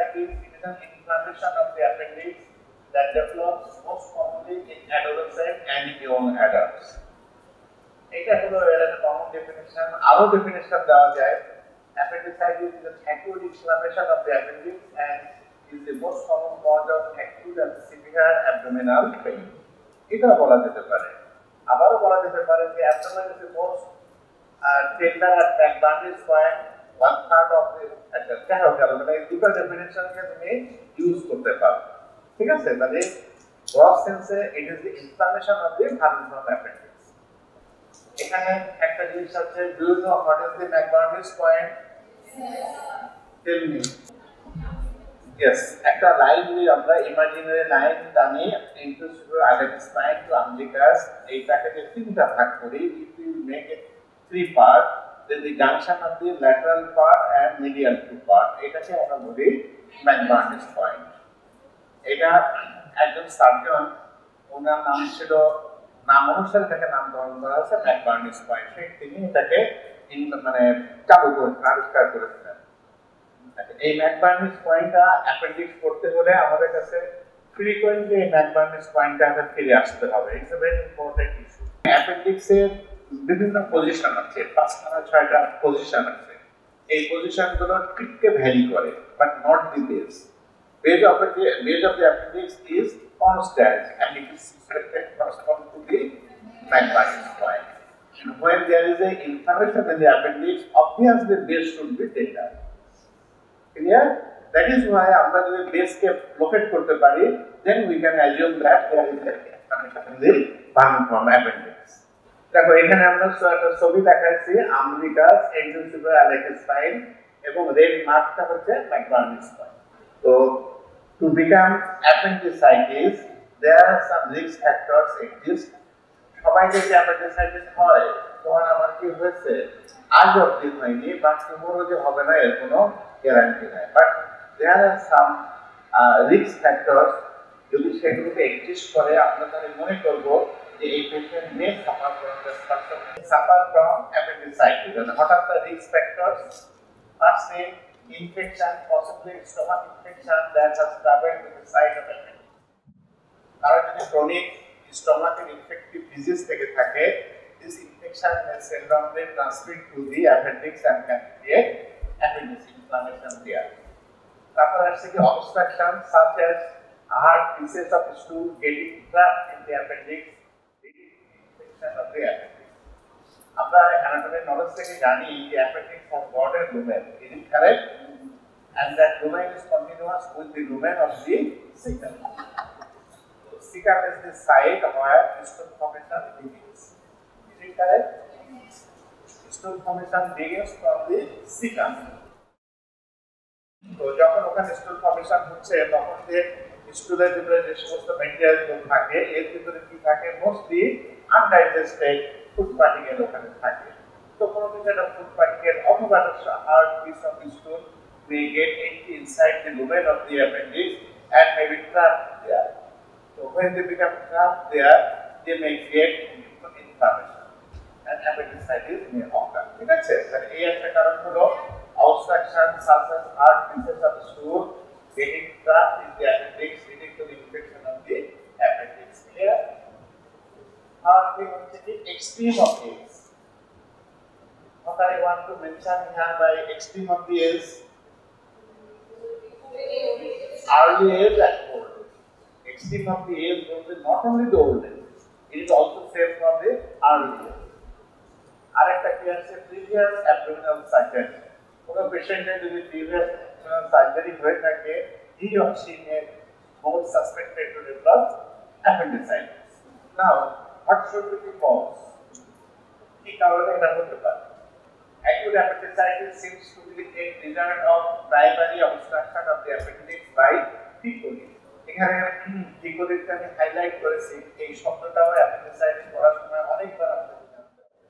appendicitis is an inflammation of the appendix that develops most commonly in adolescent and young adults. এটা হলো এর common definition. আরো definition দেওয়া যায়, appendicitis is an acute inflammation of the appendix and is the most common cause of acute and severe abdominal pain. এটা বলা যেতে পারে। আবারও বলা যেতে পারে যে abdomen is the most tender at back bandage point, 1/3 of the মানে দুটো ডেফিনিশনকে তুমি ইউজ করতে পারো, ঠিক আছে? মানে broad sense it is the inflammation of the vermiform appendix. এখানে একটা জিনিস আছে, do you know what is the back bandage point? Tell me. Yes, একটা লাইন দিয়ে আমরা ইমাজিনারি লাইন টানি into iliac spine to umbilicus, এইটাকে যে তিনটা ভাগ করি, if you make it 3 part, then the junction of the lateral part and medial part, এটাকে আমরা বলি ব্যাক bandage পয়েন্ট। এটা একজন সার্জন, ওনার নাম ছিল, নাম অনুসারে এটাকে নামকরণ করা হয়েছে ব্যাক bandage পয়েন্ট। তিনি এটাকে মানে চালু করেছেন, আবিষ্কার করেছিলেন। এই ব্যাক bandage পয়েন্টটা অ্যাপেন্ডিক্স করতে হলে আমাদের কাছে ফ্রিকোয়েন্টলি এই ব্যাক bandage পয়েন্টটা ফিরে আসতে হবে। It's a very important issue. অ্যাপেন্ডিক্সের বিভিন্ন পজিশন আছে, 5-6টা পজিশন আছে। এই পজিশনগুলো ঠিককে ভ্যারি করে, but not the base. Base of the appendix is constant and it is expected to correspond to the back bandage point. And when there is a inflammation in the appendix, obviously base should be tender. Clear? That is why আমরা যদি বেসকে locate করতে পারি, then we can assume that there is a inflammation in the vermiform appendix. দেখো এখানে আমরা একটা ছবি দেখাচ্ছি, আমবিকাস, এন্ডোসিভার আইলেট স্পাইন এবং রেড মার্কটা হচ্ছে back bandage point. So, to become appendicitis, there are some risk factors exist. সবাই যদি appendicitis হয়, তখন আমার কি হয়েছে আজ অবধি হয়নি, বা tomorrow যে হবে না এর কোনো গ্যারান্টি নাই। But there are some risk factors, যদি সেগুলোকে এক্সিস্ট করে, আমরা তাহলে মনে করবো যে এই patient May suffer from appendicitis. What are the risk factors? First thing, infection, possibly stomach infection that has traveled to the site of appendix. কারণ যদি chronic stomach infective disease থেকে থাকে, this infection may syndromely transmit to the appendix and can create appendix inflammation there. তারপর আসছে কি obstruction such as hard pieces of stool getting trapped in the appendix, leading to infection of the appendix. আমরা anatomy knowledge থেকে জানি যে appendix has got a lumen, is it correct? And that lumen is continuous with the lumen of the cecum. So cecum is the site where stool formation begins. Is it correct? Stool formation begins from the cecum. তো যখন ওখানে stool formation হচ্ছে, তখন যে স্টুলের ভিতরে যে সমস্ত material থাকে, এর ভিতরে কি থাকে, মোস্টলি আনডাইজেস্টেড ফুড পার্টিকেল ওখানে থাকে। তো কোনো কিছু একটা ফুড পার্টিকেল অথবা hard piece of স্টুল may get inside the lumen of the appendix and may be trapped there. So when they become trapped there, they may get inflammation and appendicitis may occur. ঠিক আছে? তাহলে এই একটা কারণ হলো obstruction such as hard pieces of stool getting trapped in the appendix, leading to the infection of the appendix. Clear? Third thing is the extreme of age. What I want to mention here by extreme of the age, early age and old age. Extreme of the age means not only the old age, it is also same from the early age. আরেকটা কি আছে, previous abdominal surgery. কোনো পেশেন্টের যদি previous abdominal surgery হয়ে থাকে, he or she may more suspected to develop appendicitis. Now, what should be the cause? কি কারণে এটা হতে পারে? Acute appendicitis seems to be a result of primary obstruction of the appendix by P. coli. এখানে P. coli-কে আমি highlight করেছি, এই শব্দটাও appendicitis পড়ার সময় অনেকবার আপনাদের জানতে হবে।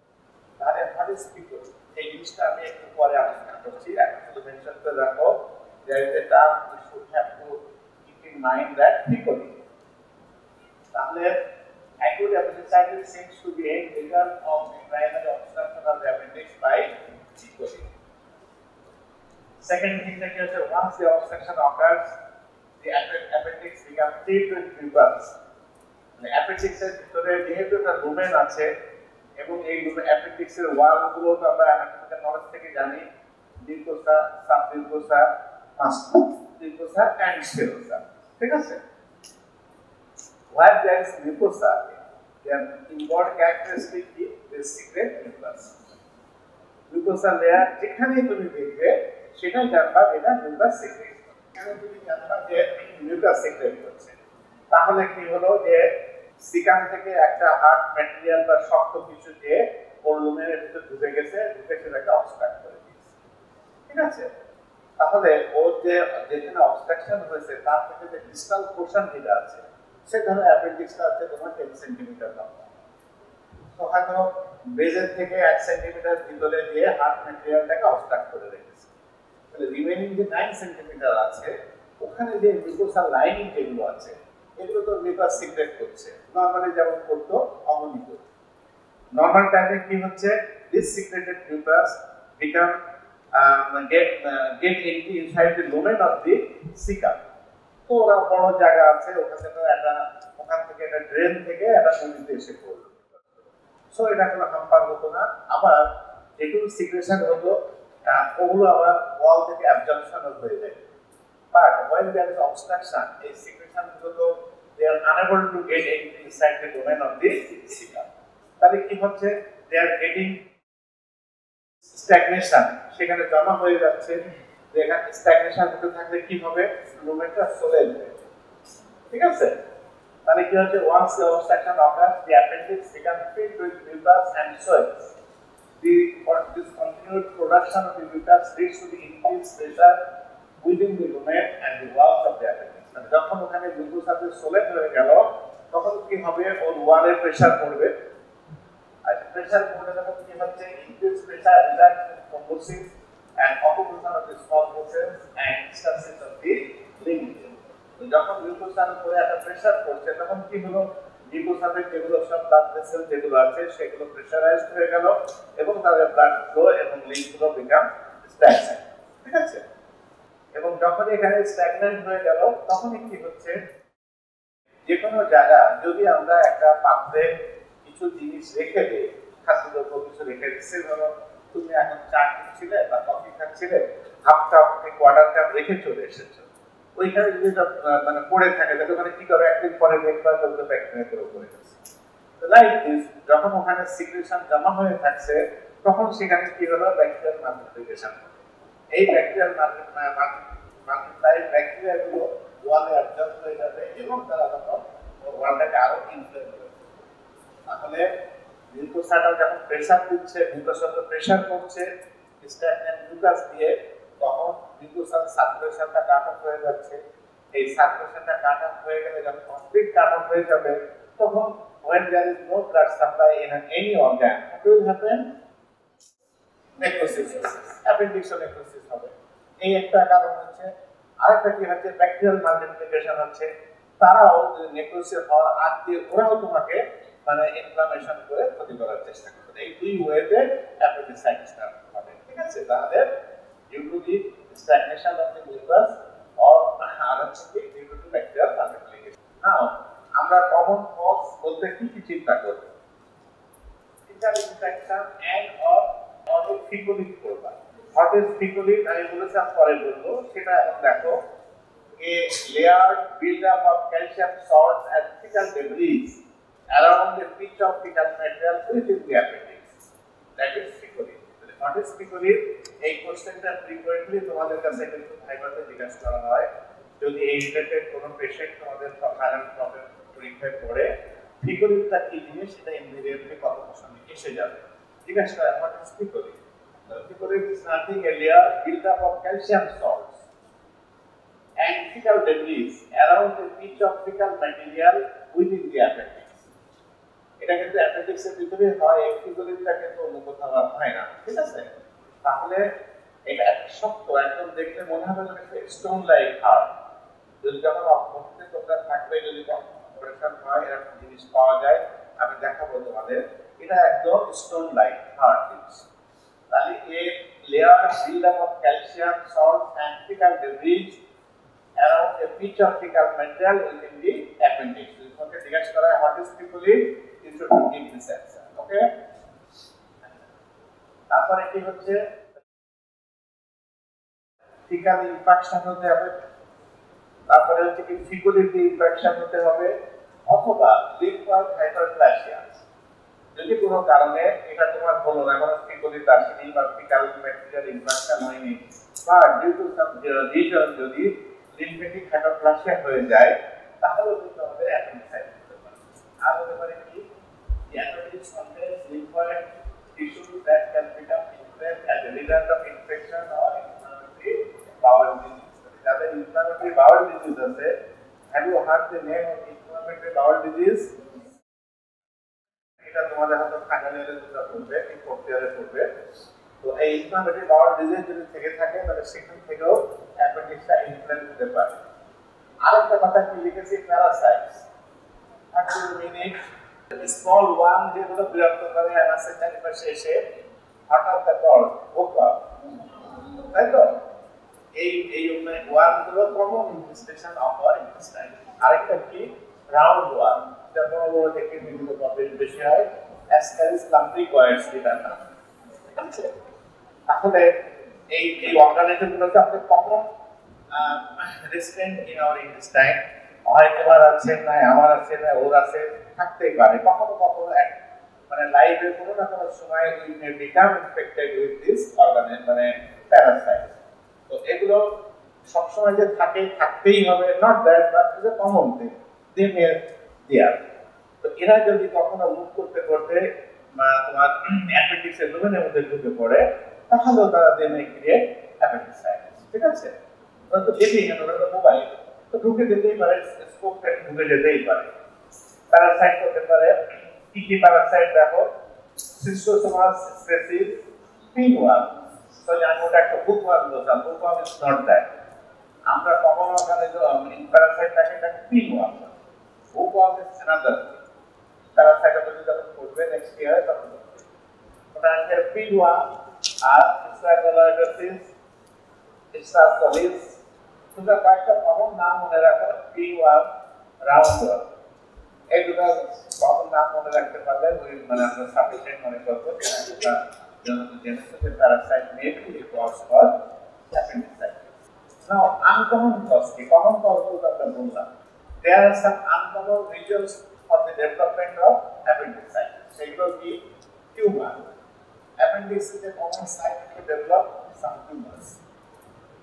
তাহলে what is P. coli? এই জিনিসটা আমি একটু পরে আলোচনা করছি, এখন শুধু মেনশন করে রাখো, there is a term we should have to keep in mind that P. coli. তাহলে acute appendicitis seems to be a result of the primary obstruction of the appendix by P. coli. Second thing that is once the obstruction occurs, the appendix becomes filled with mucus. মানে অ্যাপেন্ডিক্সের ভিতরে যেহেতু একটা lumen আছে এবং এই lumen অ্যাপেন্ডিক্সের ওয়ালগুলো তো আমরা anatomical knowledge থেকে জানি মিউকোসা, সাবমিউকোসা, মাস্কুলোসা এন্ড স্টেরোসা, ঠিক আছে? While there is mucosa, their inward characteristic is the secret mucus. Mucosa layer যেখানেই তুমি দেখবে সেটাই জানবা এটা mucus secret। এখানে তুমি জানবা যে mucus secret হচ্ছে, তাহলে কি হলো যে সিকাম থেকে একটা হার্ড ম্যাটেরিয়াল বা শক্ত কিছু যে ওর লুমের ভিতরে ঢুকে গেছে, ঢুকে সেটাকে অবস্ট্রাক্ট করে দিয়েছে, ঠিক আছে? তাহলে ওর যে যেখানে অবস্ট্রাকশন হয়েছে তার থেকে যে ডিস্টাল পোরশন যেটা আছে সেখানে অ্যাপেন্ডিক্সটা আছে তোমার 10 সেন্টিমিটার লম্বা, তো হয়তো বেজের থেকে 1 সেন্টিমিটার ভিতরে দিয়ে হার্ড ম্যাটেরিয়ালটাকে অবস্ট্রাক্ট করে রেখেছে। তাহলে রিমেইনিং যে 9 সেন্টিমিটার আছে ওখানে যে মিউকোসাল লাইনিং যেগুলো আছে এগুলো তো মিউকাস সিক্রেট করছে, নরমালি যেমন করতো অমনি করতো। নরমাল টাইমে কি হচ্ছে, this secreted mucus become get into inside the lumen of the cecum, তো ওরা বড় জায়গা আছে ওখান থেকে একটা ড্রেন থেকে একটা নদীতে এসে পড়লো, সো এটা কোনো হাম্পার হতো না। আবার যেটুকু সিক্রেশন হতো ওগুলো আবার ওয়াল থেকে অ্যাবজর্পশন হয়ে যায়, but when there is obstruction এই সিক্রেশন গুলো they are unable to get inside the domain of the cecum, তাহলে কি হচ্ছে, they are getting স্ট্যাগনেশন, সেখানে জমা হয়ে যাচ্ছে। যেখানে স্ট্যাগনেশন হতে থাকলে কি হবে, লুমেনটা চলে যাবে, ঠিক আছে? তাহলে কি হচ্ছে, once the obstruction occurs the appendix becomes filled with mucus and swells. This continued production of the mucus leads to the increased pressure within the lumen and the walls of the appendix. যখন ওখানে মিউকোসাতে সোলেট হয়ে গেল তখন কি হবে, ওর ওয়ালে pressure পড়বে, আর pressure পড়লে তখন কি হচ্ছে, increase pressure results in thrombosis and occlusion of the small vessels and distances of the ligament. তো যখন মিউকোসার উপরে একটা প্রেসার পড়ছে তখন কি হলো, মিউকোসাতে যেগুলো সব ব্লাড ভেসেল যেগুলো আছে সেগুলো প্রেসারাইজড হয়ে গেল এবং তাদের ব্লাড ফ্লো এবং লিঙ্কগুলো বিকাম স্ট্যাগন্যান্ট, ঠিক আছে? এবং যখন এখানে স্ট্যাগন্যান্ট হয়ে গেল তখনই কি হচ্ছে, যে কোনো জায়গা যদি আমরা একটা পাত্রে কিছু জিনিস রেখে দিই, খাদ্যদ্রব্য কিছু রেখে দিচ্ছি, ধরো তুমি এখন চা খাচ্ছিলে বা কফি খাচ্ছিলে, হাফ কাপ কোয়ার্টার কাপ রেখে চলে এসেছো, ওইখানে যদি মানে পড়ে থাকে তাহলে মানে কি করে, একদিন পরে দেখবা তো ব্যাকটেরিয়া করে পড়ে গেছে। লাইক দিস, যখন ওখানে সিক্রেশন জমা হয়ে থাকছে তখন সেখানে কি হলো, ব্যাকটেরিয়াল মাল্টিপ্লিকেশন। এই ব্যাকটেরিয়াল মাল্টিপ্লাই ব্যাকটেরিয়াগুলো ওয়ালে অ্যাবজর্ব হয়ে যাবে এবং তারা তখন ওয়ালটাকে আরো ইনফ্লেম করবে। তাহলে মিউকোসাটা যখন প্রেসার দিচ্ছে, মিউকোসাতে প্রেসার করছে স্ট্যাগন্যান্ট মিউকাস দিয়ে, তখন মিউকোসাল সার্কুলেশনটা কাট অফ হয়ে যাচ্ছে। এই সার্কুলেশনটা কাট অফ হয়ে গেলে যখন কমপ্লিট কাট অফ হয়ে যাবে তখন when there is no blood supply in any organ, what will happen? Necrosis, appendix necrosis হবে। এই একটা কারণ হচ্ছে। আরেকটা কি হচ্ছে, ব্যাকটেরিয়াল মাল্টিপ্লিকেশন হচ্ছে। তারাও নেক্রোসিস হওয়ার আগে ওরাও তোমাকে মানে ইনফ্লামেশন করে ক্ষতি করার চেষ্টা করবে। এই দুই ওয়েতে অ্যাপেন্ডিসাইটিসটা হবে, ঠিক আছে? তাহলে due to the stagnation of the mucus or due to bacterial multiplication. Now আমরা কমন কজ বলতে কি কি চিন্তা করব? Fetal infection and or faecolith করবা। হোয়াট ইজ ফিকোলিট আমি বলেছিলাম পরে বলবো, সেটা এখন দেখো। A layered build-up of calcium salts and fecal debris around the pitch of fecal material within the appendix. That is fecolit. What is fecolit? এই কোশ্চেনটা ফ্রিকোয়েন্টলি তোমাদের কাছে কিন্তু ভাইভাতে জিজ্ঞাসা করা হয়। যদি এই রিলেটেড কোনো পেশেন্ট তোমাদের ফাইনাল প্রবলেম পরীক্ষায় পড়ে, ফিকোলিটটা কি জিনিস সেটা ইমিডিয়েটলি কত প্রশ্নে এসে যাবে। জিজ্ঞাসা করা what is fecolit? Fecolit is nothing a layer built up of calcium salts and fecal debris around the pitch of fecal material within the appendix. এটা কিন্তু অ্যাপেন্ডিক্সের ভিতরে হয়, ফিকোলিটটা কিন্তু অন্য কোথাও হয় না, ঠিক আছে? তাহলে এটা শক্ত, একদম দেখলে মনে হবে যে স্টোন লাইক হার্ড। যদি যখন অভ্যন্তরে তোমরা থাকবে, যদি অপারেশন হয় এরকম জিনিস পাওয়া যায়, আমি দেখাবো তোমাদের। এটা একদম স্টোন লাইক হার্ড জিনিস। তাহলে a layer build up of calcium salt and fecal debris around a pitch of fecal material within the appendix. তোমাকে জিজ্ঞাসা করা হয় what is fecal, you should give this answer. Okay, তারপরে কি হচ্ছে faecal infection হতে হবে, তারপরে হচ্ছে কি ফিকুলিটি ইনফেকশন হতে হবে, অথবা লিম্ফার হাইপারপ্লাসিয়া। যদি কোনো কারণে এটা তোমার হলো না, কোনো ফিকুলিটি আসেনি বা ফিকাল ম্যাটেরিয়াল ইনফেকশন হয়নি, বা ডিউ টু সাম রিজন যদি লিম্ফেটিক হাইপারপ্লাসিয়া হয়ে যায়, তাহলে কিন্তু আমাদের অ্যাপেন্ডিসাইটিস হতে পারে। আর হতে পারে কি appendix contains lymphoid tissue that can become inflamed as a result of infection or inflammatory bowel disease. যাদের inflammatory bowel disease আছে, have you heard the name of inflammatory bowel disease? এটা তোমাদের হয়তো ফাইনাল ইয়ারে যেটা পড়বে, এই ফোর্থ ইয়ারে পড়বে। তো এই inflammatory bowel disease যদি থেকে থাকে তাহলে সেখান থেকেও অ্যাপেন্ডিক্সটা ইনফ্লেম হতে পারে। আরেকটা কথা কি লিখেছি, প্যারাসাইটস। একটু মিনিট স্মল ওয়ান যেগুলো বিরক্ত করে অ্যানাসের চারিপাশে এসে হঠাৎ তারপর ওপা, তাই তো এই এই ওয়ান গুলো common infestation of our intestine. আরেকটা কি রাউন্ড ওয়ান, যেটা বড় বড় থেকে বিভিন্ন প্রবলেম বেশি হয়, অ্যাসকারিস লাম্ব্রিকয়েডস যেটা না। তাহলে এই এই অর্গানিজম গুলোকে আপনি common resident in our intestine, হয় তোমার আছে না আমার আছে না ওর আছে, থাকতেই পারে কখনো কখনো মানে লাইফের কোনো না কোনো সময় we may become infected with this organism মানে প্যারাসাইট। তো এগুলো সবসময় যে থাকতেই হবে not that, but is a common thing they may there. তো এরা যদি কখনো মুভ করতে করতে তোমার অ্যাপেন্ডিক্সের ডোমেনের মধ্যে ঢুকে পড়ে, তাহলেও তারা দে মে ক্রিয়েট অ্যাপেন্ডিসাইটিস। ঠিক আছে, ওরা তো দেখেই না, ওরা তো মোবাইল তো ঢুকে যেতেই পারে, স্কোপ থেকে ঢুকে যেতেই পারে। প্যারাসাইট হতে পারে কি কি প্যারাসাইট দেখো, সিস্টোসোমাস স্পেসিস পিনওয়ার্ম। তো আমি ওটা একটা বুকওয়ার্ম বলতাম, বুকওয়ার্ম ইজ নট দ্যাট। আমরা কমন অর্গানিজম প্যারাসাইটটাকে একটা পিনওয়ার্ম, বুকওয়ার্ম ইজ অ্যানাদার। প্যারাসাইট যদি যখন পড়বে নেক্সট ইয়ারে তখন ওটা হচ্ছে পিনওয়ার্ম আর স্ট্রাইকোলাইডোসিস, স্টারকলিস। তোমরা কয়েকটা কমন নাম মনে রাখো, পিনওয়ার্ম, রাউন্ডওয়ার্ম, এগুলো কমন নাম মনে রাখতে পারলে ওই মানে আমরা সাফিসিয়েন্ট মনে করবো যে parasite maybe cause for appendicitis. Now uncommon cause কি? কমন কজ বলতে আমরা বললাম there are some uncommon reasons for the development of appendicitis. সেগুলো কি? Tumour. Appendix is a common site to develop some tumours,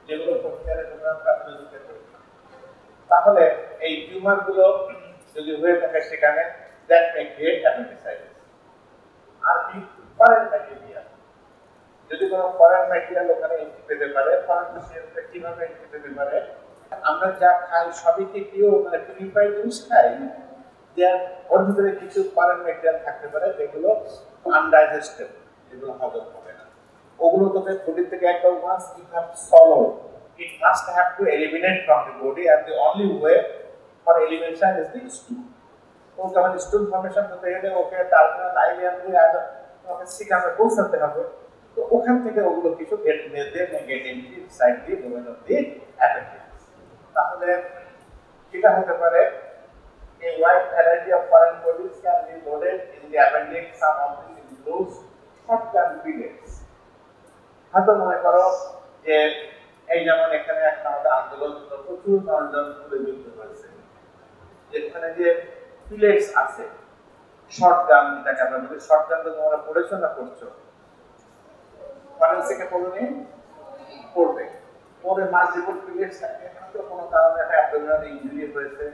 যেগুলো প্রক্রিয়ারে তোমরা প্রাথমিক দিতে পারো। তাহলে এই টিউমার গুলো যদি হয়ে থাকে সেখানে দ্যাট মে ক্রিয়েট অ্যাপেন্ডিসাইটিস। আর কি ফরেন ব্যাকটেরিয়া, যদি কোনো ফরেন ব্যাকটেরিয়া ওখানে এন্ট্রি পেতে পারে, ফরেন ব্যাকটেরিয়া কিভাবে এন্ট্রি পেতে পারে? আমরা যা খাই সবই কি পিওর মানে পিউরিফাইড জিনিস খাই, যে ওর ভিতরে কিছু ফরেন ব্যাকটেরিয়া থাকতে পারে যেগুলো আনডাইজেস্টেবল, যেগুলো হজম হবে না। ওগুলো তোদের বডি থেকে একদম once you have swallowed, it must have to eliminate from the body, and the only way for elimination is the stool. তো যখন স্টুল ফর্মেশন হতে গেলে ওকে টার্মিনাল আইলিয়াম দিয়ে ওকে সিকামে পৌঁছাতে হবে। তো ওখান থেকে ওগুলো কিছু গেট সাইড দিয়ে ডোমেন অফ দি অ্যাপেন্ডিক্স। তাহলে যেটা হতে পারে a wide variety of foreign bodies can be loaded in the appendix. Some of these include short-term periods. হয়তো মনে করো যে এই যেমন এখানে একটা আমাদের আন্দোলন প্রচুর মানুষজন তুলে যুক্ত হয়েছে, যেখানে যে পিলেটস আছে শর্ট গান, যেটাকে আমরা বলি শর্ট গান, তো তোমরা পড়েছো না পড়ছো? ফরেন্সিকে পড়ুনি? পড়বে। পরে মাল্টিপল পিলেটস থাকে, হয়তো কোনো কারণে একটা অ্যাবডোমিনাল ইনজুরি হয়েছে,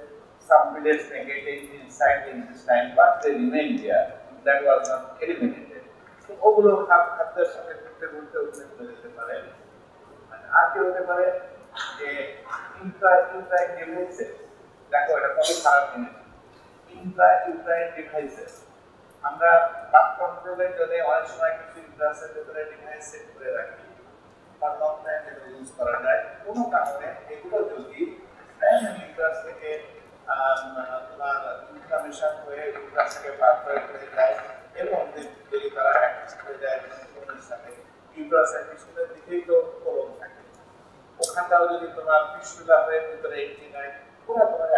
some pillates may get inside the intestine but they remain there, that was not eliminated. তো ওগুলো খাদ্যের সাথে ঘুরতে ঘুরতে ওখানে চলে যেতে পারে। আর কি হতে পারে যে ইন্ট্রা-ইউট্রাইন ডিভাইসেস, দেখো এটা খুবই খারাপ জিনিস। ইন্ট্রা-ইউট্রাইন ডিভাইসেস আমরা বাথ কন্ট্রোলের জন্য অনেক সময় কিছু ইন্ট্রাসের ভিতরে ডিভাইস সেট করে রাখি, বা লং টাইম এটা ইউজ করা যায়। কোনো কারণে এগুলো যদি ইন্ট্রাস থেকে তোমার ইনফ্লামেশন হয়ে ইন্ট্রাস থেকে পারফেক্ট হয়ে যায় এবং যদি তারা অ্যাক্টিভ হয়ে যায় সাথে, ইউট্রাসের পিছনের দিকেই তো কোলন থাকে, ওখানটাও যদি তোমার ফিস্টুলা হয়ে ভিতরে এন্ট্রি নেয়, পুরো তোমার